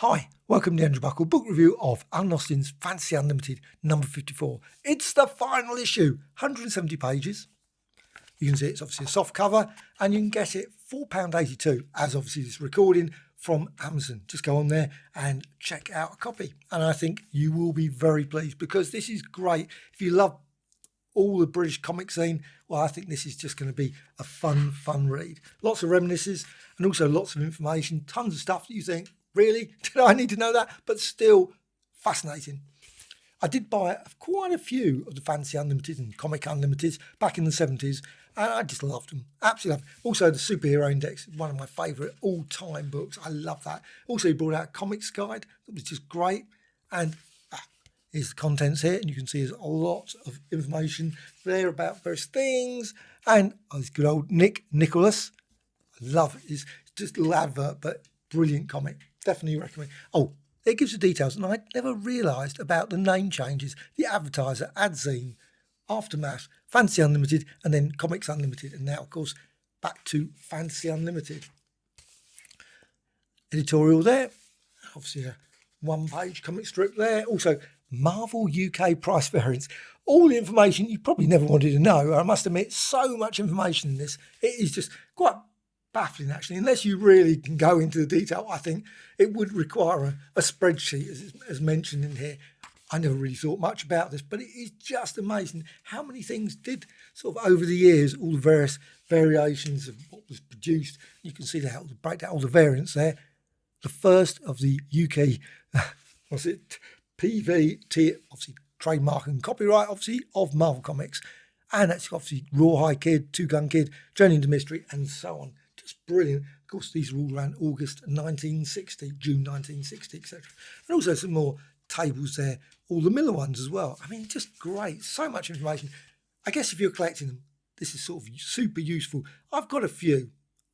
Hi, welcome to the Andrew Buckle book review of Alan Austin's Fantasy Unlimited number 54. It's the final issue, 170 pages. You can see it's obviously a soft cover and you can get it £4.82 as obviously this recording from Amazon. Just go on there and check out a copy. And I think you will be very pleased because this is great. If you love all the British comic scene, well, I think this is just going to be a fun read. Lots of reminiscences and also lots of information, tons of stuff that you think, really? Did I need to know that? But still fascinating. I did buy quite a few of the Fantasy Unlimited and Comic Unlimiteds back in the 70s, and I just loved them. Absolutely loved them. Also, the Superhero Index, one of my favourite all-time books. I love that. Also, he brought out a comics guide that was just great. And here's the contents here, and you can see there's a lot of information there about various things. And this good old Nick Nicholas. I love it. It's just a little advert, but brilliant comic. Definitely recommend. Oh, it gives the details, and I never realised about the name changes. The Advertiser, Adzine, Aftermath, Fantasy Unlimited, and then Comics Unlimited, and now, of course, back to Fantasy Unlimited. Editorial there, obviously a one-page comic strip there. Also, Marvel UK price variance. All the information you probably never wanted to know. I must admit, so much information in this. It is just quite baffling, actually. Unless you really can go into the detail, I think it would require a spreadsheet, as mentioned in here. I never really thought much about this, but it is just amazing how many things did sort of over the years, all the various variations of what was produced. You can see how to break down all the variants there. The first of the UK, PVT, obviously trademark and copyright, obviously, of Marvel Comics. And that's obviously Rawhide Kid, Two Gun Kid, Journey into Mystery, and so on. Just brilliant. Of course, these are all around August 1960, June 1960, etc. And also some more tables there, all the Miller ones as well. I mean, just great. So much information. I guess if you're collecting them, this is sort of super useful. I've got a few.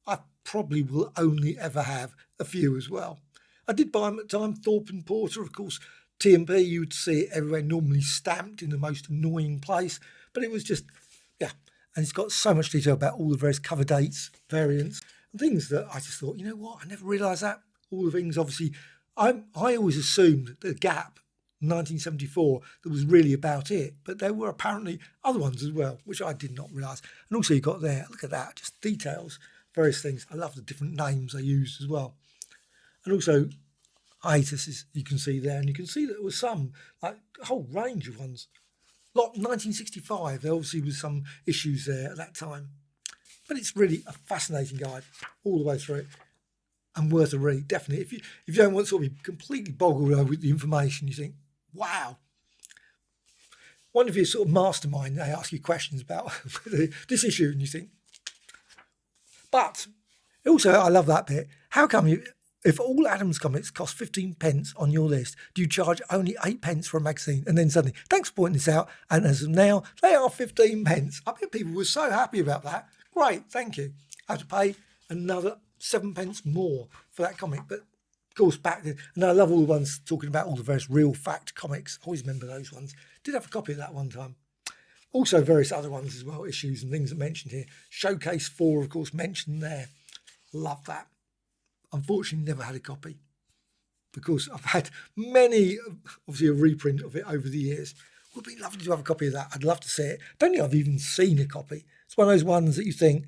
I probably will only ever have a few as well. I did buy them at the time, Thorpe and Porter, of course. T&P, you would see it everywhere, normally stamped in the most annoying place. But it was just, yeah. And it's got so much detail about all the various cover dates, variants, and things that I just thought, you know what, I never realised that. All the things, obviously, I always assumed that the Gap, 1974, that was really about it. But there were apparently other ones as well, which I did not realise. And also you got there, look at that, just details, various things. I love the different names they used as well. And also hiatuses you can see there. And you can see that there was some, like a whole range of ones. Lot 1965, there obviously was some issues there at that time. But it's really a fascinating guide all the way through it and worth a read, definitely. If you don't want to sort of be completely boggled over with the information, you think, wow. One of your sort of mastermind, they ask you questions about this issue and you think, but also I love that bit. How come if all Adams comics cost 15 pence on your list, do you charge only 8 pence for a magazine? And then suddenly, thanks for pointing this out, and as of now, they are 15 pence. I bet people were so happy about that. Great, thank you. I have to pay another 7 pence more for that comic. But of course, back then, and I love all the ones talking about all the various real fact comics. I always remember those ones. Did have a copy of that one time. Also, various other ones as well, issues and things that mentioned here. Showcase 4, of course, mentioned there. Love that. Unfortunately, never had a copy because I've had many, obviously a reprint of it over the years. Would be lovely to have a copy of that. I'd love to see it. Don't think I've even seen a copy. It's one of those ones that you think,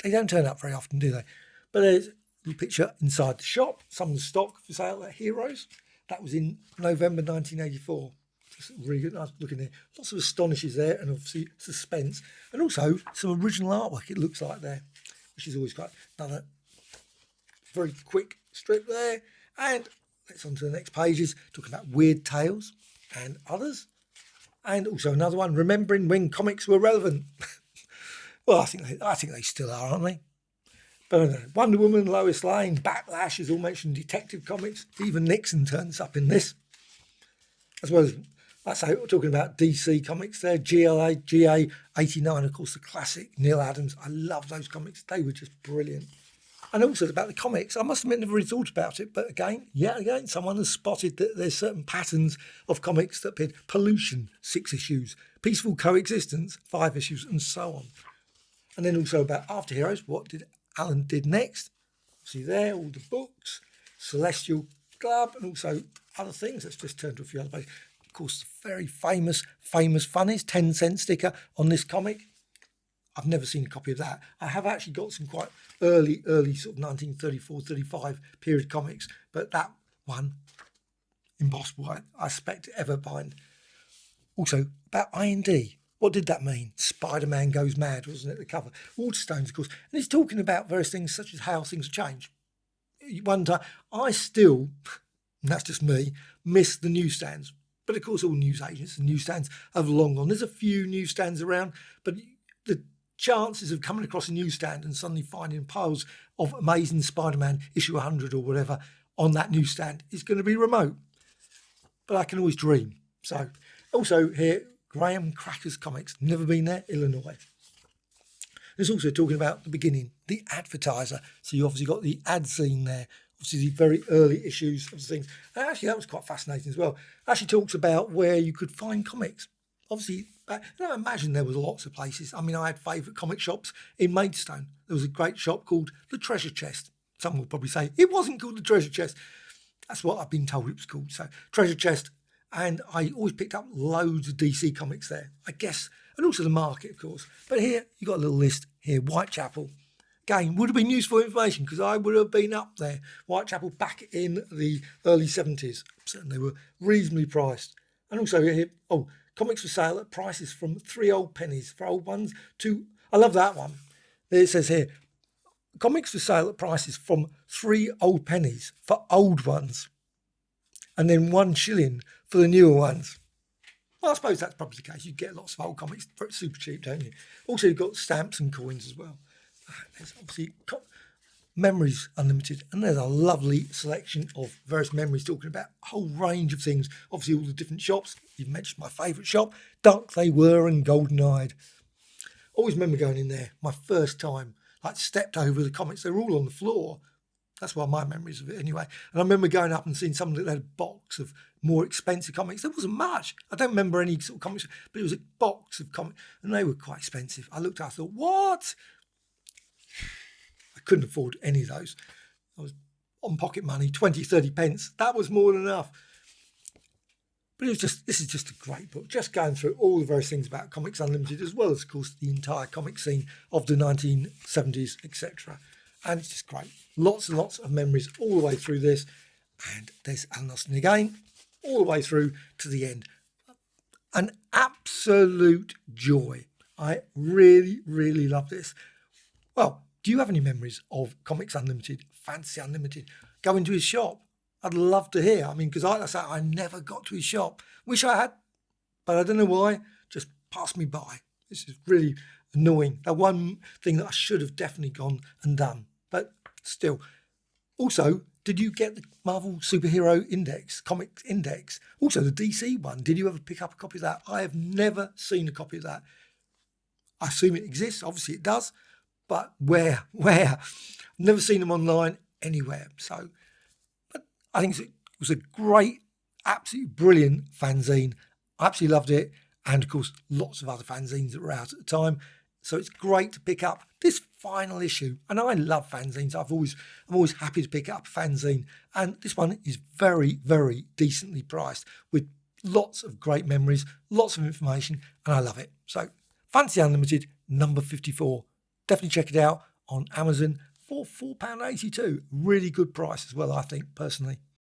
they don't turn up very often, do they? But there's a little picture inside the shop. Some of the stock for sale at Heroes. That was in November 1984. Just really good, nice looking there. Lots of astonishes there and obviously suspense. And also some original artwork it looks like there, which is always quite another very quick strip there. And let's on to the next pages, talking about weird tales and others. And also another one, remembering when comics were relevant. Well, I think they still are, aren't they? But I don't know. Wonder Woman, Lois Lane, Backlash is all mentioned, Detective Comics. Even Nixon turns up in this. As well as, like I say, we're talking about DC Comics there, GLA, GA 89, of course, the classic Neil Adams. I love those comics. They were just brilliant. And also about the comics, I must admit, never really thought about it. But again, someone has spotted that there's certain patterns of comics that appeared. Pollution, 6 issues. Peaceful Coexistence, 5 issues, and so on. And then also about After Heroes, what did Alan did next. See there, all the books. Celestial Club, and also other things. Let's just turn to a few other pages. Of course, the very famous Funnies 10-cent sticker on this comic. I've never seen a copy of that. I have actually got some quite early sort of 1934, 35 period comics, but that one, impossible, I expect to ever find. Also, about I&D. What did that mean? Spider-Man Goes Mad, wasn't it, the cover? Waterstones, of course. And it's talking about various things such as how things have changed. One time, I still, and that's just me, miss the newsstands. But of course, all newsagents and newsstands have long gone. There's a few newsstands around, but the chances of coming across a newsstand and suddenly finding piles of Amazing Spider-Man issue 100 or whatever on that newsstand is going to be remote. But I can always dream. So, also here, Graham Cracker's Comics, never been there, Illinois. There's also talking about the beginning, the advertiser. So you obviously got the ad scene there, obviously the very early issues of things. And actually, that was quite fascinating as well. It actually talks about where you could find comics. Obviously, I imagine there was lots of places. I mean, I had favourite comic shops in Maidstone. There was a great shop called The Treasure Chest. Someone will probably say, it wasn't called The Treasure Chest. That's what I've been told it was called. So, Treasure Chest. And I always picked up loads of DC comics there, I guess. And also the market, of course. But here, you've got a little list here. Whitechapel. Again, would have been useful information because I would have been up there. Whitechapel back in the early 70s. So they were reasonably priced. And also here, comics for sale at prices from 3 old pennies for old ones to, I love that one. It says here, comics for sale at prices from 3 old pennies for old ones. And then 1 shilling for the newer ones. Well, I suppose that's probably the case. You get lots of old comics for super cheap, don't you? Also, you've got stamps and coins as well. There's obviously Memories Unlimited, and there's a lovely selection of various memories talking about a whole range of things. Obviously, all the different shops. You've mentioned my favourite shop, Dark They Were and Golden Eyed. Always remember going in there, my first time, like stepped over the comics. They were all on the floor. That's why my memories of it anyway. And I remember going up and seeing someone that had a box of more expensive comics. There wasn't much. I don't remember any sort of comics, but it was a box of comics, and they were quite expensive. I looked at it, I thought, what? I couldn't afford any of those. I was on pocket money, 20, 30 pence. That was more than enough. But this is just a great book. Just going through all the various things about Comics Unlimited, as well as, of course, the entire comic scene of the 1970s, etc. And it's just great. Lots and lots of memories all the way through this. And there's Alan Austin again, all the way through to the end. An absolute joy. I really, really love this. Well, do you have any memories of Comics Unlimited, Fantasy Unlimited? Go into his shop. I'd love to hear. I mean, because like I say, I never got to his shop. Wish I had, but I don't know why. Just passed me by. This is really annoying. That one thing that I should have definitely gone and done. But still. Also, did you get the Marvel Superhero Index, Comics Index? Also, the DC one. Did you ever pick up a copy of that? I have never seen a copy of that. I assume it exists. Obviously, it does. But where? I've never seen them online anywhere. So, but I think it was a great, absolutely brilliant fanzine. I absolutely loved it. And of course, lots of other fanzines that were out at the time. So it's great to pick up this final issue. And I love fanzines. I'm always happy to pick up a fanzine. And this one is very, very decently priced with lots of great memories, lots of information, and I love it. So Fantasy Unlimited, number 54. Definitely check it out on Amazon for £4.82. Really good price as well, I think, personally.